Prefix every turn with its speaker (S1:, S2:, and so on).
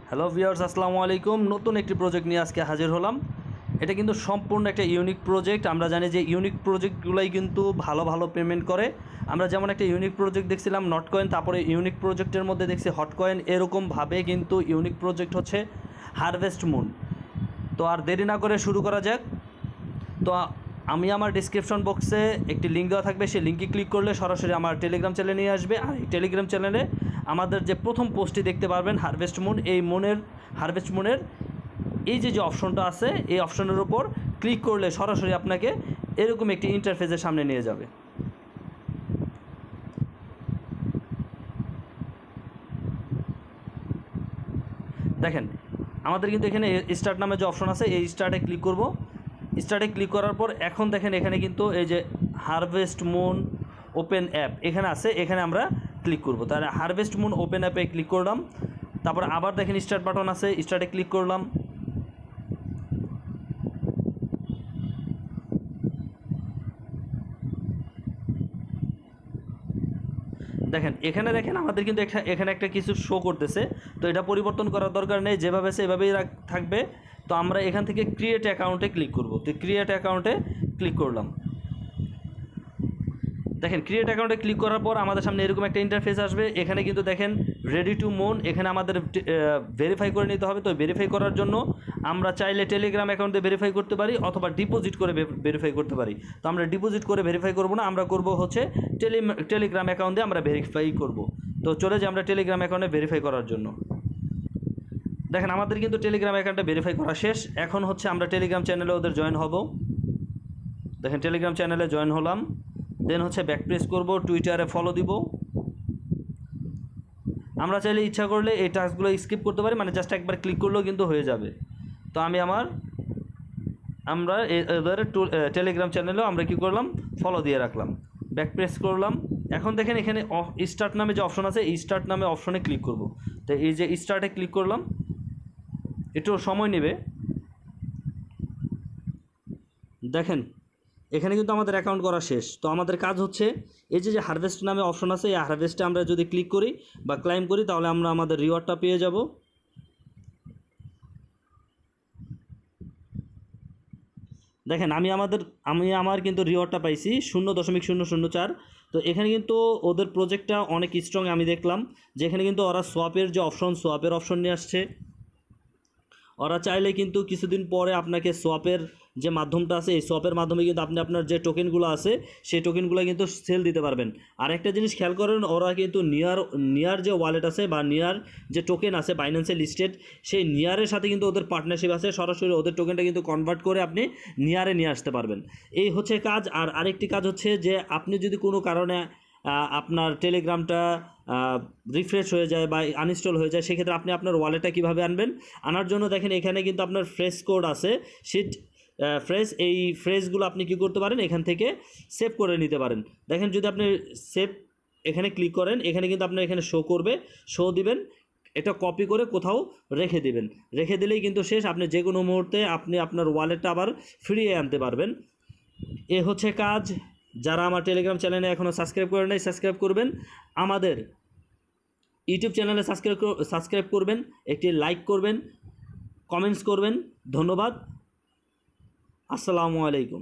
S1: Hello viewers, আসসালামু আলাইকুম। নতুন একটি প্রজেক্ট নিয়ে আজকে হাজির হলাম। এটা কিন্তু সম্পূর্ণ একটা ইউনিক প্রজেক্ট। আমরা জানি যে ইউনিক প্রজেক্টগুলোই কিন্তু ভালো ভালো পেমেন্ট করে। আমরা যেমন একটা ইউনিক প্রজেক্ট দেখছিলাম নট কয়েন, তারপরে ইউনিক প্রজেক্টের মধ্যে দেখছি হট কয়েন, এরকমভাবে কিন্তু ইউনিক প্রজেক্ট হচ্ছে হারভেস্ট মুন। তো আর দেরি না করে শুরু করা যাক। তো আমি আমার ডিসক্রিপশন বক্সে একটি লিঙ্ক দেওয়া থাকবে, সেই লিঙ্কে ক্লিক করলে সরাসরি আমার টেলিগ্রাম চ্যানেলে নিয়ে আসবে। আর এই টেলিগ্রাম চ্যানেলে আমাদের যে প্রথম পোস্টটি দেখতে পারবেন হারভেস্ট মুন, এই হারভেস্ট মুনের এই যে অপশনটা আছে, এই অপশনের উপর ক্লিক করলে সরাসরি আপনাকে এরকম একটি ইন্টারফেসের সামনে নিয়ে যাবে। দেখেন আমাদের কিন্তু এখানে স্টার্ট নামে যে অপশন আছে, এই স্টার্টে ক্লিক করব। স্টার্টে ক্লিক করার পর এখন দেখেন এখানে কিন্তু এই যে হারভেস্ট মুন ওপেন অ্যাপ এখানে আছে, এখানে আমরা ক্লিক করব। তাহলে হারভেস্ট মুন ওপেন অ্যাপে ক্লিক করলাম। তারপর আবার দেখেন স্টার্ট বাটন আছে, স্টার্টে ক্লিক করলাম। দেখেন দেখেন আমাদের কিন্তু এখানে একটা কিছু শো করতেছে। তো এটা পরিবর্তন করার দরকার নেই, যেভাবে আছে এভাবেই থাকবে। তো আমরা এখান থেকে ক্রিয়েট অ্যাকাউন্টে ক্লিক করব। তো ক্রিয়েট অ্যাকাউন্টে ক্লিক করলাম। দেখেন ক্রিয়েট অ্যাকাউন্টে ক্লিক করার পর আমাদের সামনে এরকম একটা ইন্টারফেস আসবে। এখানে কিন্তু দেখেন রেডি টু মুন, এখানে আমাদের ভেরিফাই করে নিতে হবে। তো ভেরিফাই করার জন্য আমরা চাইলে টেলিগ্রাম অ্যাকাউন্টে ভেরিফাই করতে পারি অথবা ডিপোজিট করে ভেরিফাই করতে পারি। তো আমরা ডিপোজিট করে ভেরিফাই করব না, আমরা করব হচ্ছে টেলিগ্রাম অ্যাকাউন্টে আমরা ভেরিফাই করব। তো চলে যাই আমরা টেলিগ্রাম অ্যাকাউন্টে ভেরিফাই করার জন্য। দেখেন আমাদের কিন্তু টেলিগ্রাম অ্যাকাউন্টে ভেরিফাই করা শেষ। এখন হচ্ছে আমরা টেলিগ্রাম চ্যানেলে ওদের জয়েন হব। দেখেন টেলিগ্রাম চ্যানেলে জয়েন হলাম। দেন হচ্ছে ব্যাক প্রেস করব, টুইটারে ফলো দিব। আমরা চাইলে ইচ্ছা করলে এই টাস্কগুলো স্কিপ করতে পারি, মানে জাস্ট একবার ক্লিক করলেও কিন্তু হয়ে যাবে। তো আমরা এদের টেলিগ্রাম চ্যানেলেও আমরা কী করলাম, ফলো দিয়ে রাখলাম। ব্যাক প্রেস করলাম। এখন দেখেন এখানে স্টার্ট নামে যে অপশন আছে, এই স্টার্ট নামে অপশনে ক্লিক করব। তো এই যে স্টার্টে ক্লিক করলাম, একটু সময় নেবে। দেখেন এখানে কিন্তু আমাদের অ্যাকাউন্ট করা শেষ। তো আমাদের কাজ হচ্ছে এই যে হারভেস্ট নামে অপশন আছে, এই হারভেস্টে আমরা যদি ক্লিক করি বা ক্লাইম করি তাহলে আমরা আমাদের রিওয়ার্ডটা পেয়ে যাব। দেখেন আমি আমার কিন্তু রিওয়ার্ডটা পাইছি 0.004। তো এখানে কিন্তু ওদের প্রজেক্টটা অনেক স্ট্রং। আমি দেখলাম যে এখানে কিন্তু ওরা সোয়াপের অপশন নিয়ে আসছে। ওরা চাইলে কিন্তু কিছুদিন পরে আপনাকে সোয়াপের যে মাধ্যমটা আছে, এই সোয়াপের মাধ্যমে কিন্তু আপনি আপনার যে টোকেনগুলো আছে সেই টোকেনগুলো কিন্তু সেল দিতে পারবেন। আর একটা জিনিস খেয়াল করেন, ওরা কিন্তু নিয়ার যে ওয়ালেট আছে বা নিয়ার যে টোকেন আছে বাইন্যান্সে লিস্টেড, সেই নিয়ারের সাথে কিন্তু ওদের পার্টনারশিপ আছে। সরাসরি ওদের টোকেনটা কিন্তু কনভার্ট করে আপনি নিয়ারে নিয়ে আসতে পারবেন। এই হচ্ছে কাজ। আর আরেকটি কাজ হচ্ছে যে আপনি যদি কোনো কারণে আপনার টেলিগ্রামটা রিফ্রেশ হয়ে যায় বা আনইনস্টল হয়ে যায়, সেক্ষেত্রে আপনি আপনার ওয়ালেটটা কীভাবে আনবেন, আনার জন্য দেখেন এখানে কিন্তু আপনার ফ্রেশ কোড আছে, এই ফ্রেশগুলো আপনি কী করতে পারেন, এখান থেকে সেভ করে নিতে পারেন। দেখেন যদি আপনি সেভ এখানে ক্লিক করেন, এখানে কিন্তু আপনার এখানে শো দিবেন। এটা কপি করে কোথাও রেখে দিবেন, রেখে দিলেই কিন্তু শেষ। আপনি যে কোনো মুহূর্তে আপনি আপনার ওয়ালেটটা আবার ফিরিয়ে আনতে পারবেন। এ হচ্ছে কাজ। যারা আমার টেলিগ্রাম চ্যানেলে এখনও সাবস্ক্রাইব করে নাই, সাবস্ক্রাইব করবেন। আমাদের ইউটিউব চ্যানেলে সাবস্ক্রাইব করবেন, একটি লাইক করবেন, কমেন্টস করবেন। ধন্যবাদ। আসসালামু আলাইকুম।